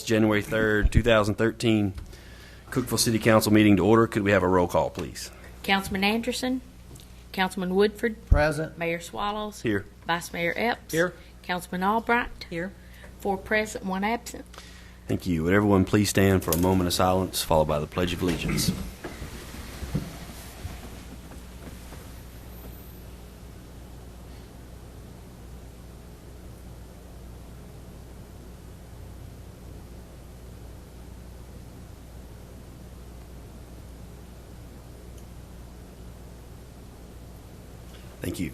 January 3rd, 2013, Cookeville City Council meeting to order. Could we have a roll call, please? Councilman Anderson, Councilman Woodford, Present. Mayor Swallows, Here. Vice Mayor Epps, Here. Councilman Albright, here, 4 present, 1 absent. Thank you. Would everyone please stand for a moment of silence, followed by the Pledge of Allegiance. Thank you.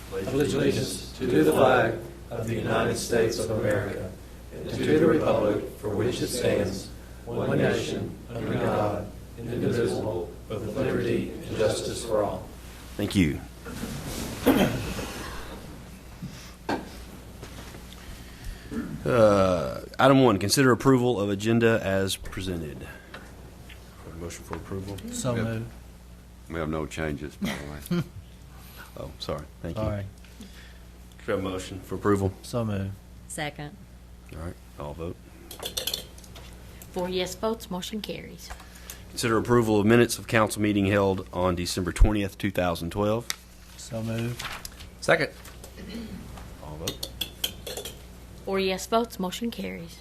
Pledge allegiance to the flag of the United States of America and to the republic for which it stands, one nation, under God, indivisible, with liberty and justice for all. Thank you. Item 1, consider approval of agenda as presented. Motion for approval. So moved. We have no changes, by the way. Oh, sorry. Thank you. Sorry. Could we have a motion for approval? So moved. Second. All right. All vote. 4 yes votes, motion carries. Consider approval of minutes of council meeting held on December 20th, 2012. So moved. Second. All vote. 4 yes votes, motion carries.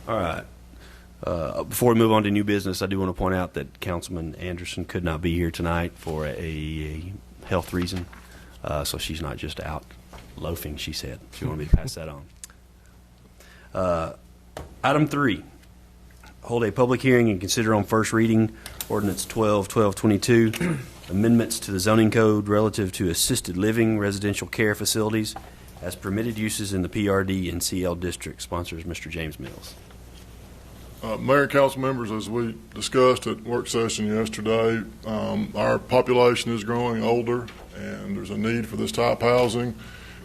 All right. Before we move on to new business, I do want to point out that Councilman Anderson could not be here tonight for a health reason, so she's not just out loafing, she said. She wanted me to pass that on. Item 3, hold a public hearing and consider on first reading Ordinance 12-1222, amendments to the zoning code relative to assisted living residential care facilities as permitted uses in the PRD and CL district. Sponsors Mr. James Mills. Mayor and council members, as we discussed at work session yesterday, our population is growing older and there's a need for this type of housing.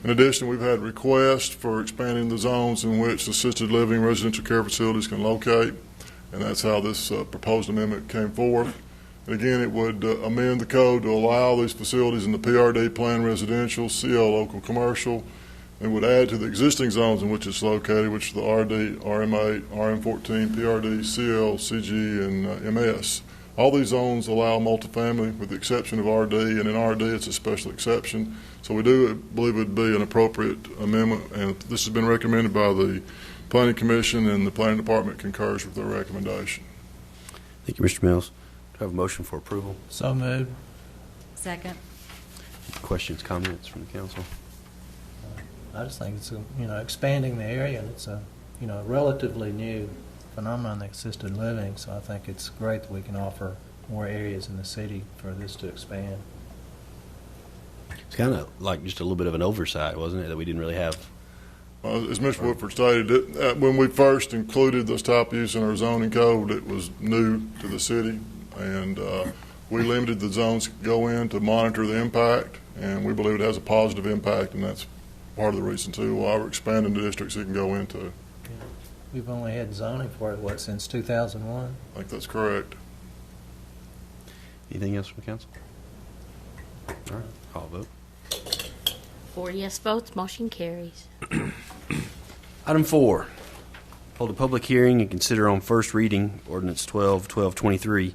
In addition, we've had requests for expanding the zones in which assisted living residential care facilities can locate, and that's how this proposed amendment came forth. And again, it would amend the code to allow these facilities in the PRD planned residential, CL local commercial, and would add to the existing zones in which it's located, which are the RD, RM8, RM14, PRD, CL, CG, and MS. All these zones allow multifamily with the exception of RD, and in RD it's a special exception. So we do believe it would be an appropriate amendment, and this has been recommended by the Planning Commission, and the Planning Department concurs with their recommendation. Thank you, Mr. Mills. Do I have a motion for approval? So moved. Second. Questions, comments from the council? I just think it's expanding the area, and it's a relatively new phenomenon, the assisted living. So I think it's great that we can offer more areas in the city for this to expand. It's kind of like just a little bit of an oversight, wasn't it, that we didn't really have? As Mr. Woodford stated, when we first included this type of use in our zoning code, it was new to the city, and we limited the zones to go in to monitor the impact, and we believe it has a positive impact, and that's part of the reason, too, why we're expanding the districts it can go into. Yeah. We've only had zoning for it, since 2001? I think that's correct. Anything else from the council? All right, I'll vote. 4 yes votes, motion carries. Item 4, hold a public hearing and consider on first reading Ordinance 12-1223,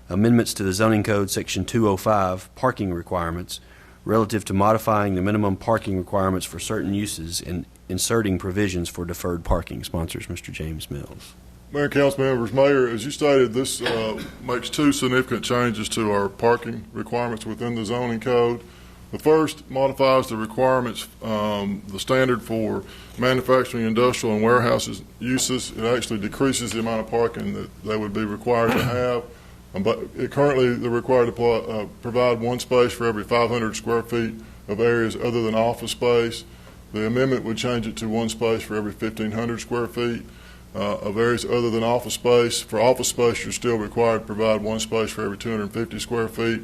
amendments to the zoning code section 205, parking requirements, relative to modifying the minimum parking requirements for certain uses and inserting provisions for deferred parking. Sponsors Mr. James Mills. Mayor and council members, Mayor, as you stated, this makes 2 significant changes to our parking requirements within the zoning code. The first modifies the requirements, the standard for manufacturing, industrial, and warehouses uses. It actually decreases the amount of parking that they would be required to have. But currently, they're required to provide 1 space for every 500 square feet of areas other than office space. The amendment would change it to 1 space for every 1,500 square feet of areas other than office space. For office space, you're still required to provide 1 space for every 250 square feet.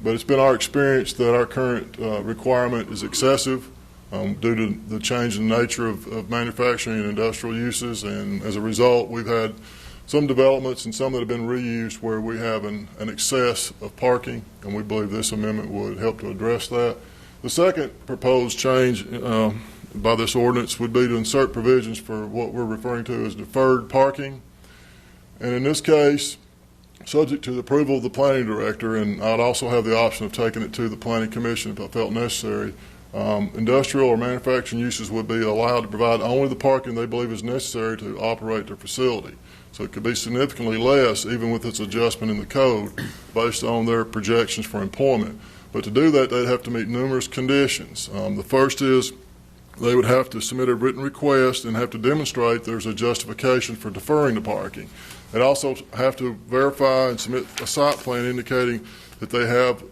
But it's been our experience that our current requirement is excessive due to the change in the nature of manufacturing and industrial uses, and as a result, we've had some developments and some that have been reused where we have an excess of parking, and we believe this amendment would help to address that. The second proposed change by this ordinance would be to insert provisions for what we're referring to as deferred parking. And in this case, subject to the approval of the planning director, and I'd also have the option of taking it to the planning commission if I felt necessary, industrial or manufacturing uses would be allowed to provide only the parking they believe is necessary to operate their facility. So it could be significantly less, even with its adjustment in the code, based on their projections for employment. But to do that, they'd have to meet numerous conditions. The first is they would have to submit a written request and have to demonstrate there's a justification for deferring the parking. They'd also have to verify and submit a site plan indicating that they have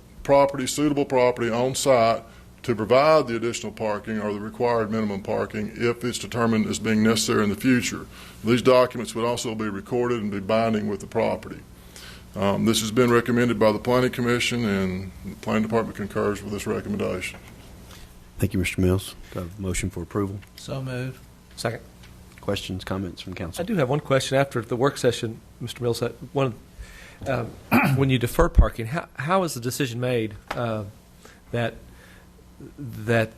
suitable property on site to provide the additional parking or the required minimum parking if it's determined as being necessary in the future. These documents would also be recorded and be binding with the property. This has been recommended by the Planning Commission, and the Planning Department concurs with this recommendation. Thank you, Mr. Mills. Do I have a motion for approval? So moved. Second. Questions, comments from council? I do have one question. After the work session, Mr. Mills, when you defer parking, how is the decision made that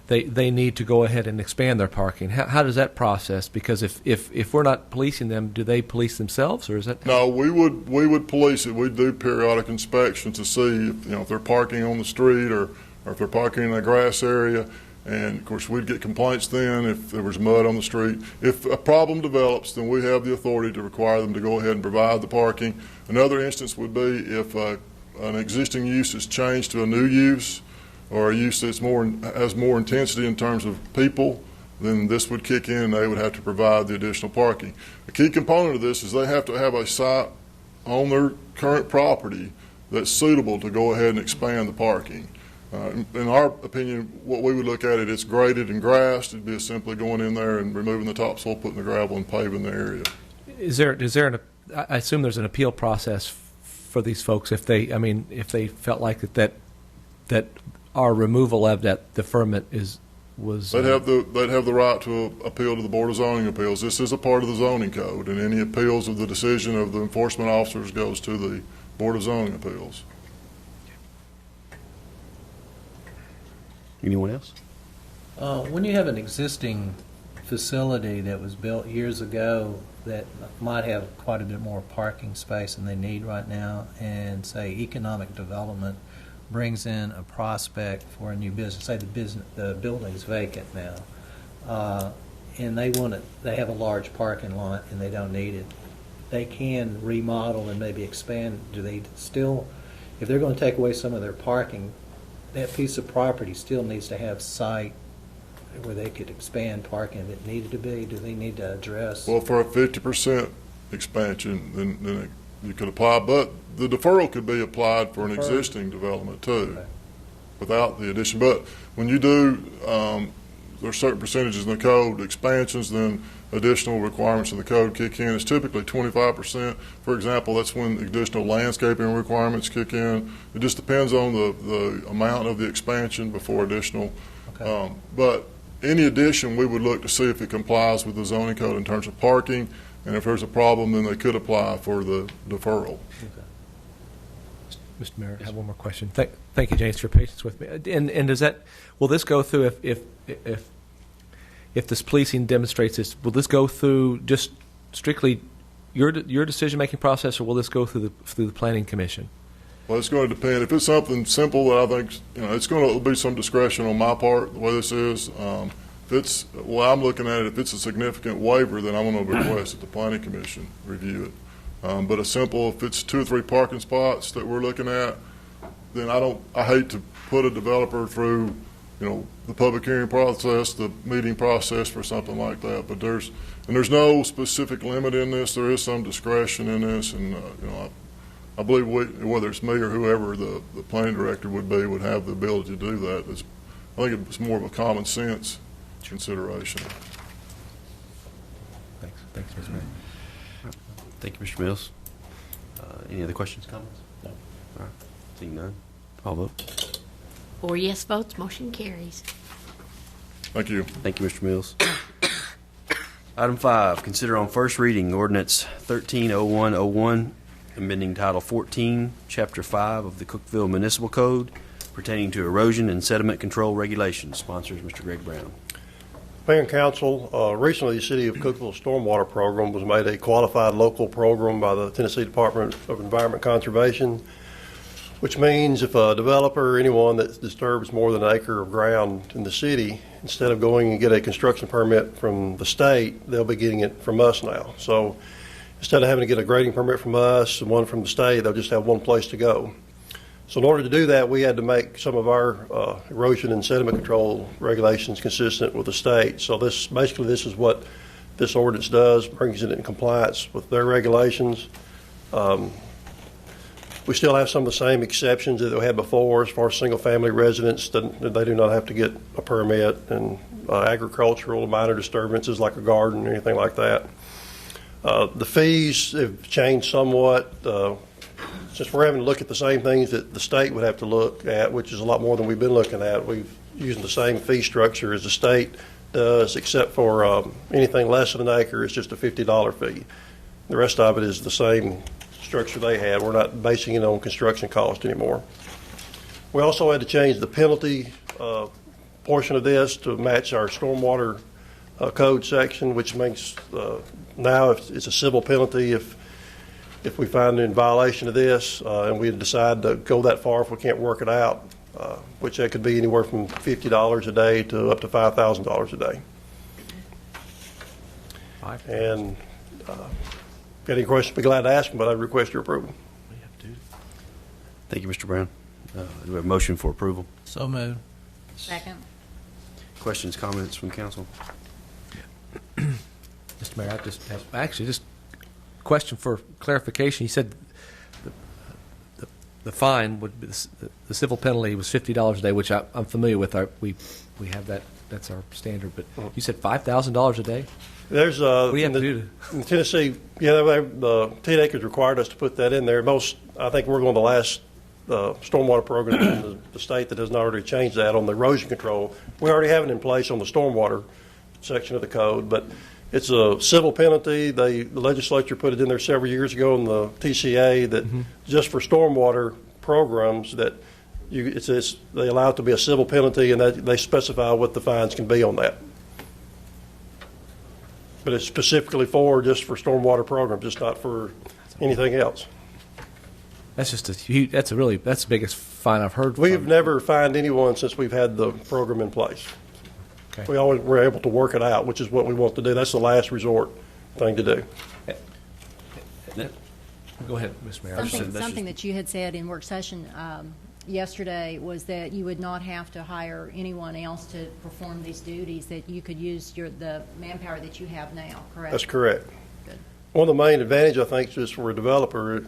they need to go ahead and expand their parking? How does that process? Because if we're not policing them, do they police themselves, or is that? No, we would police it. We'd do periodic inspections to see if they're parking on the street or if they're parking in a grass area. And, of course, we'd get complaints then if there was mud on the street. If a problem develops, then we have the authority to require them to go ahead and provide the parking. Another instance would be if an existing use is changed to a new use or a use that has more intensity in terms of people, then this would kick in and they would have to provide the additional parking. A key component of this is they have to have a site on their current property that's suitable to go ahead and expand the parking. In our opinion, what we would look at it's graded and grassed. It'd be simply going in there and removing the topsoil, putting the gravel, and paving the area. Is there I assume there's an appeal process for these folks if they felt like that our removal of that deferment was. They'd have the right to appeal to the Board of Zoning Appeals. This is a part of the zoning code, and any appeals of the decision of the enforcement officers goes to the Board of Zoning Appeals. Anyone else? When you have an existing facility that was built years ago that might have quite a bit more parking space than they need right now, and say economic development brings in a prospect for a new business, say the building's vacant now, and they have a large parking lot and they don't need it, they can remodel and maybe expand. Do they still, if they're going to take away some of their parking, that piece of property still needs to have site where they could expand parking if it needed to be? Do they need to address? Well, for a 50% expansion, then you could apply, but the deferral could be applied for an existing development too, Okay. without the addition. But when you do, there's certain percentages in the code, expansions, then additional requirements in the code kick in. It's typically 25%. For example, that's when additional landscaping requirements kick in. It just depends on the amount of the expansion before additional. Okay. But any addition, we would look to see if it complies with the zoning code in terms of parking, and if there's a problem, then they could apply for the deferral. Okay. Mr. Mayor, I have one more question. Thank you, James, for your patience with me. And will this go through if this policing demonstrates this? Will this go through just strictly your decision-making process, or will this go through the Planning Commission? Well, it's going to depend. If it's something simple that I think, it's going to be some discretion on my part, the way this is. If it's, well, I'm looking at it, if it's a significant waiver, then I'm going to request that the Planning Commission review it. But if it's 2 or 3 parking spots that we're looking at, then I hate to put a developer through, the public hearing process, the meeting process for something like that. But there's no specific limit in this. There is some discretion in this, and I believe whether it's me or whoever the planning director would have the ability to do that. I think it's more of a common sense consideration. Thanks, Mr. Mayor. Thank you, Mr. Mills. Any other questions, comments? No. All right. Seeing none, I'll vote. 4 yes votes, motion carries. Thank you. Thank you, Mr. Mills. Item 5, consider on first reading ordinance 130101, amending Title 14, Chapter 5 of the Cookeville Municipal Code pertaining to erosion and sediment control regulations. Sponsors, Mr. Greg Brown. Mayor and Council, recently the City of Cookeville Stormwater Program was made a qualified local program by the Tennessee Department of Environment Conservation, which means if a developer or anyone that disturbs more than an acre of ground in the city, instead of going and get a construction permit from the state, they'll be getting it from us now. So instead of having to get a grading permit from us and one from the state, they'll just have one place to go. So in order to do that, we had to make some of our erosion and sediment control regulations consistent with the state. So this is what this ordinance does, brings it in compliance with their regulations. We still have some of the same exceptions that we had before as far as single-family residents. They do not have to get a permit, and agricultural minor disturbances like a garden or anything like that. The fees have changed somewhat. Since we're having to look at the same things that the state would have to look at, which is a lot more than we've been looking at, we've using the same fee structure as the state does, except for anything less than an acre is just a $50 fee. The rest of it is the same structure they had. We're not basing it on construction cost anymore. We also had to change the penalty portion of this to match our stormwater code section, which makes now it's a civil penalty if we find in violation of this and we decide to go that far if we can't work it out, which that could be anywhere from $50 a day to up to $5,000 a day. And if you have any questions, I'd be glad to ask them, but I request your approval. Thank you, Mr. Brown. Do we have a motion for approval? So moved. Second. Questions, comments from council? Mr. Mayor, I just have question for clarification. You said the fine would be the civil penalty was $50 a day, which I'm familiar with. We have that. That's our standard. But you said $5,000 a day. There's what do you have to do in Tennessee? Yeah, the TDEC has required us to put that in there. I think we're going to the last stormwater program in the state that has not already changed that on the erosion control. We already have it in place on the stormwater section of the code, but it's a civil penalty. The legislature put it in there several years ago in the TCA that just for stormwater programs that they allow it to be a civil penalty, and they specify what the fines can be on that. But it's specifically just for stormwater programs. It's not for anything else. That's just that's the biggest fine I've heard. We've never fined anyone since we've had the program in place. Okay. We always were able to work it out, which is what we want to do. That's the last resort thing to do. Go ahead, Ms. Mayor. Something that you had said in work session yesterday was that you would not have to hire anyone else to perform these duties, that you could use the manpower that you have now, correct? That's correct. Good. One of the main advantages, I think, is for a developer,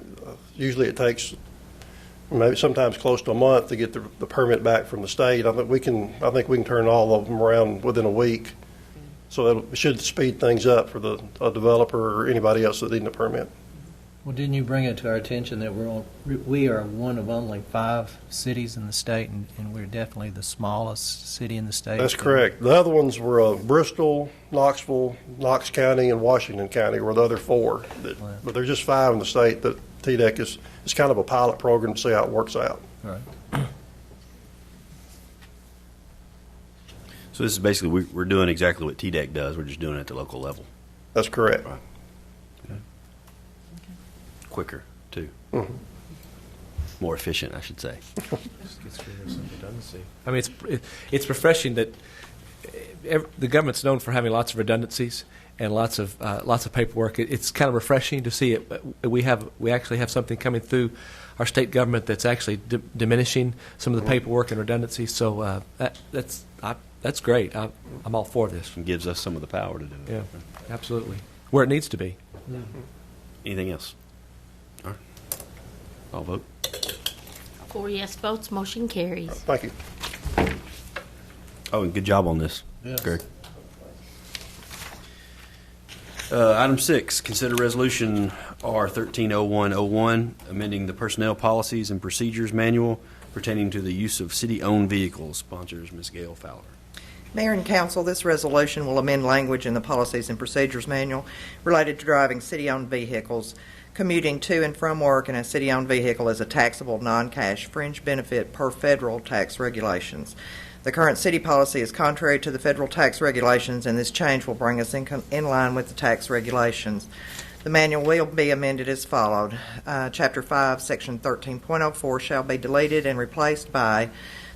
usually it takes maybe sometimes close to a month to get the permit back from the state. I think we can turn all of them around within a week. So it should speed things up for a developer or anybody else that needs a permit. Well, didn't you bring it to our attention that we are one of only 5 cities in the state, and we're definitely the smallest city in the state? That's correct. The other ones were Bristol, Knoxville, Knox County, and Washington County were the other 4. But there's just 5 in the state that TDEC is kind of a pilot program to see how it works out. All right. So this is basically, we're doing exactly what TDEC does. We're just doing it at the local level. That's correct. Right. Okay. Quicker, too. Mm-hmm. More efficient, I should say. Just gets rid of some redundancy. I mean, it's refreshing that the government's known for having lots of redundancies and lots of paperwork. It's kind of refreshing to see it. We actually have something coming through our state government that's actually diminishing some of the paperwork and redundancies. So that's great. I'm all for this. It gives us some of the power to do it. Yeah, absolutely. Where it needs to be. Mm-hmm. Anything else? All right. I'll vote. 4 yes votes, motion carries. Thank you. Oh, and good job on this, Yes. Greg. Item 6, consider resolution R130101, amending the personnel policies and procedures manual pertaining to the use of city-owned vehicles. Sponsors Ms. Gail Fowler. Mayor and Council, this resolution will amend language in the Policies and Procedures Manual related to driving city-owned vehicles, commuting to and from work in a city-owned vehicle as a taxable non-cash fringe benefit per federal tax regulations. The current city policy is contrary to the federal tax regulations, and this change will bring us in line with the tax regulations. The manual will be amended as followed. Chapter 5, Section 13.04 shall be deleted and replaced by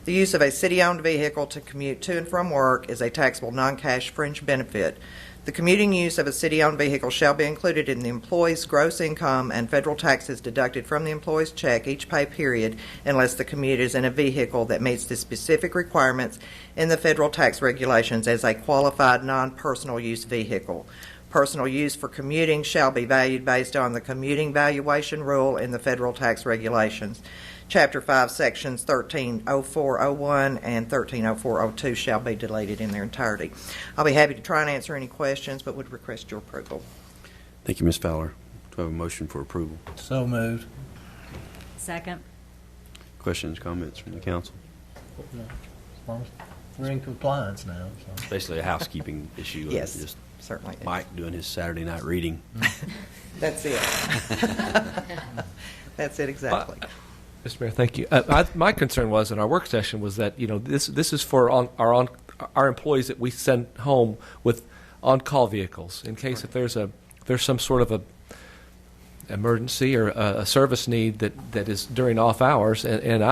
the use of a city-owned vehicle to commute to and from work is a taxable non-cash fringe benefit. The commuting use of a city-owned vehicle shall be included in the employee's gross income and federal taxes deducted from the employee's check each pay period unless the commute is in a vehicle that meets the specific requirements in the federal tax regulations as a qualified non-personal use vehicle. Personal use for commuting shall be valued based on the commuting valuation rule in the federal tax regulations. Chapter 5, Sections 130401 and 130402 shall be deleted in their entirety. I'll be happy to try and answer any questions, but would request your approval. Thank you, Ms. Fowler. Do I have a motion for approval? So moved. Second. Questions, comments from the council? No. As long as we're in compliance now. So. Basically a housekeeping issue. Yes, Just certainly. Mike doing his Saturday night reading. That's it. That's it exactly. Mr. Mayor, thank you. My concern was in our work session was that this is for our employees that we send home with on-call vehicles in case if there's some sort of a emergency or a service need that is during off hours.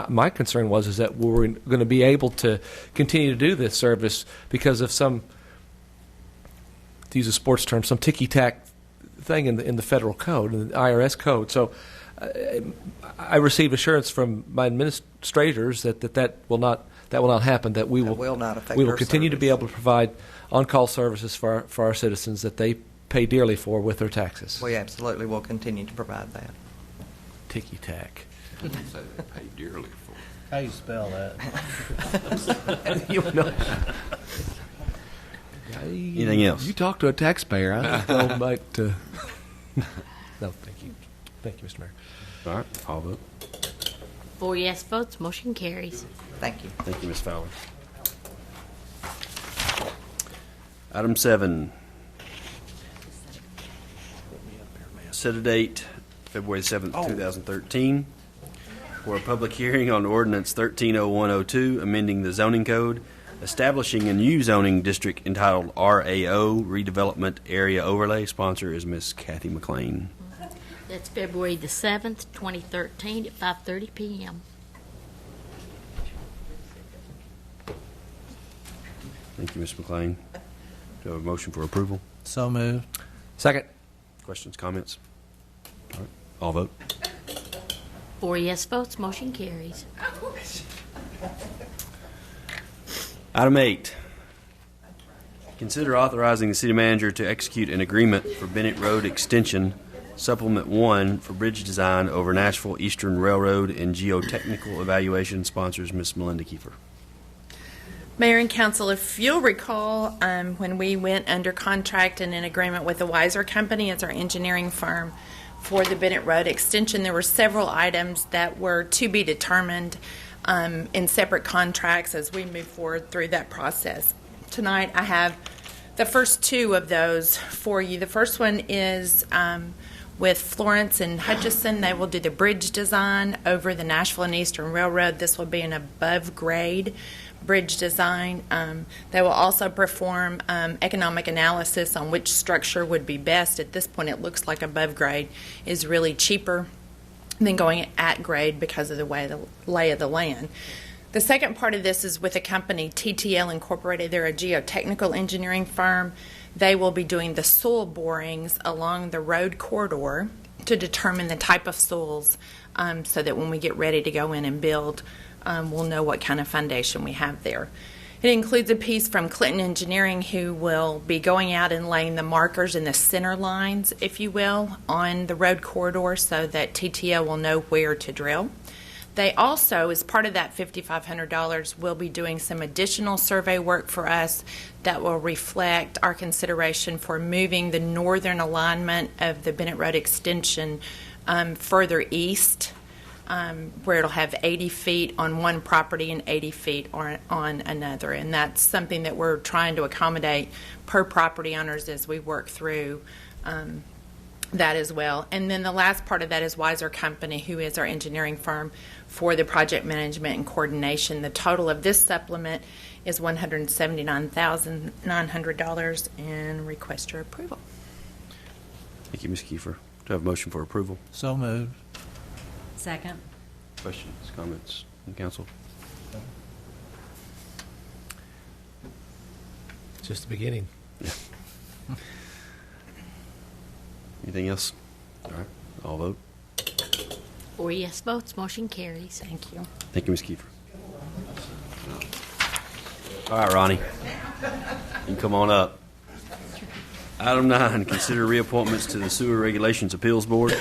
My concern was that we were going to be able to continue to do this service because of some, to use a sports term, some ticky-tack thing in the federal code, in the IRS code. So I received assurance from my administrators that will not happen. That we will not affect we will our continue to be service. able to provide on-call services for our citizens that they pay dearly for with their taxes. We absolutely will continue to provide that. Ticky tack. Say they pay dearly for it. How you spell that? You know. Anything else? You talk to a taxpayer. I don't like to. No, thank you. Thank you, Mr. Mayor. All right, I'll vote. 4 yes votes, motion carries. Thank you. Thank you, Ms. Fowler. Item 7. Set a date, February 7th, 2013, for a public hearing on ordinance 130102, amending the zoning code, establishing a new zoning district entitled RAO, Redevelopment Area Overlay. Sponsor is Ms. Kathy McLean. That's February the 7th, 2013 at 5:30 p.m. Thank you, Ms. McLean. Do I have a motion for approval? So moved. Second. Questions, comments? All right, I'll vote. 4 yes votes, motion carries. Item 8. Consider authorizing the city manager to execute an agreement for Bennett Road Extension, Supplement 1 for bridge design over Nashville Eastern Railroad and geotechnical evaluation. Sponsors Ms. Melinda Kiefer. Mayor and Council, if you'll recall, when we went under contract and in agreement with the Weiser Company as our engineering firm for the Bennett Road extension, there were several items that were to be determined in separate contracts as we move forward through that process. Tonight I have the first two of those for you. The first one is with Florence and Hutchison. They will do the bridge design over the Nashville and Eastern Railroad. This will be an above grade bridge design. They will also perform economic analysis on which structure would be best. At this point, it looks like above grade is really cheaper than going at grade because of the way the lay of the land. The second part of this is with a company, TTL Incorporated. They're a geotechnical engineering firm. They will be doing the soil borings along the road corridor to determine the type of soils so that when we get ready to go in and build, we'll know what kind of foundation we have there. It includes a piece from Clinton Engineering, who will be going out and laying the markers in the center lines, if you will, on the road corridor so that TTL will know where to drill. They also, as part of that $5,500, will be doing some additional survey work for us that will reflect our consideration for moving the northern alignment of the Bennett Road extension further east, where it'll have 80 feet on one property and 80 feet on another. And that's something that we're trying to accommodate per property owners as we work through that as well. And then the last part of that is Weiser Company, who is our engineering firm for the project management and coordination. The total of this supplement is $179,900, and request your approval. Thank you, Ms. Kiefer. Do I have a motion for approval? So moved. Second. Questions, comments from council? It's just the beginning. Anything else? All right, I'll vote. 4 yes votes, motion carries. Thank you. Thank you, Ms. Kiefer. All right, Ronnie. You can come on up. Item 9, consider reappointments to the Sewer Regulations Appeals Board.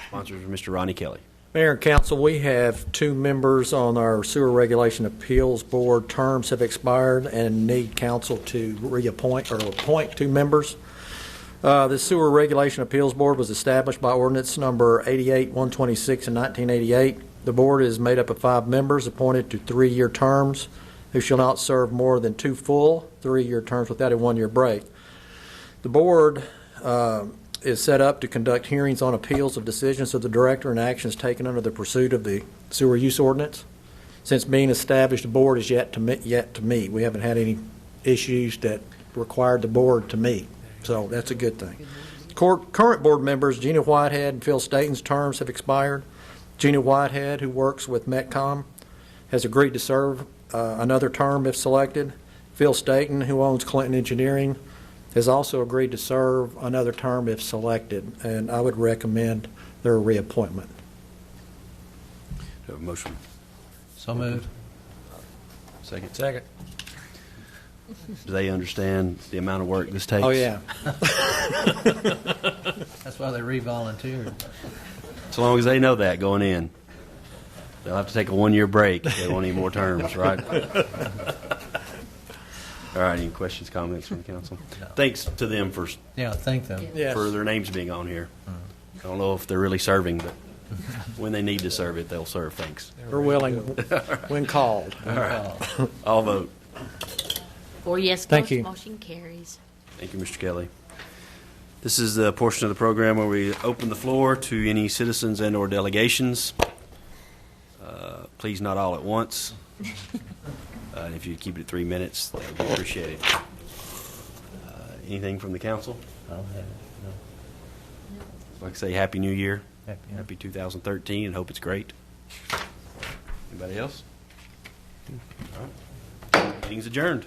Sponsors are Mr. Ronnie Kelly. Mayor and council, we have 2 members on our Sewer Regulation Appeals Board. Terms have expired and need council to reappoint or appoint 2 members. The Sewer Regulation Appeals Board was established by ordinance number 88-126 in 1988. The board is made up of 5 members appointed to 3-year terms who shall not serve more than 2 full 3-year terms without a 1-year break. The board is set up to conduct hearings on appeals of decisions of the director and actions taken under the pursuit of the sewer use ordinance. Since being established, the board is yet to meet. We haven't had any issues that required the board to meet, so that's a good thing. Current board members, Gina Whitehead and Phil Staten's terms have expired. Gina Whitehead, who works with Metcom, has agreed to serve another term if selected. Phil Staten, who owns Clinton Engineering, has also agreed to serve another term if selected, and I would recommend their reappointment. Do I have a motion? So moved. Second. Second. Do they understand the amount of work this takes? Oh, yeah. That's why they re-volunteered. As long as they know that going in. They'll have to take a 1-year break if they want any more terms, right? All right, any questions, comments from the council? No. Thanks to them for Thank them. Yes. for their names being on here. I don't know if they're really serving, but when they need to serve it, they'll serve. Thanks. They're willing when called. All right. I'll vote. 4 yes Thank votes, you. motion carries. Thank you, Mr. Kelly. This is the portion of the program where we open the floor to any citizens and or delegations. Please not all at once. If you keep it at 3 minutes, that would be appreciated. Anything from the council? I don't have it. No. Like I say, Happy New Year. Happy 2013, and hope it's great. Anybody else? All right. Meeting's adjourned.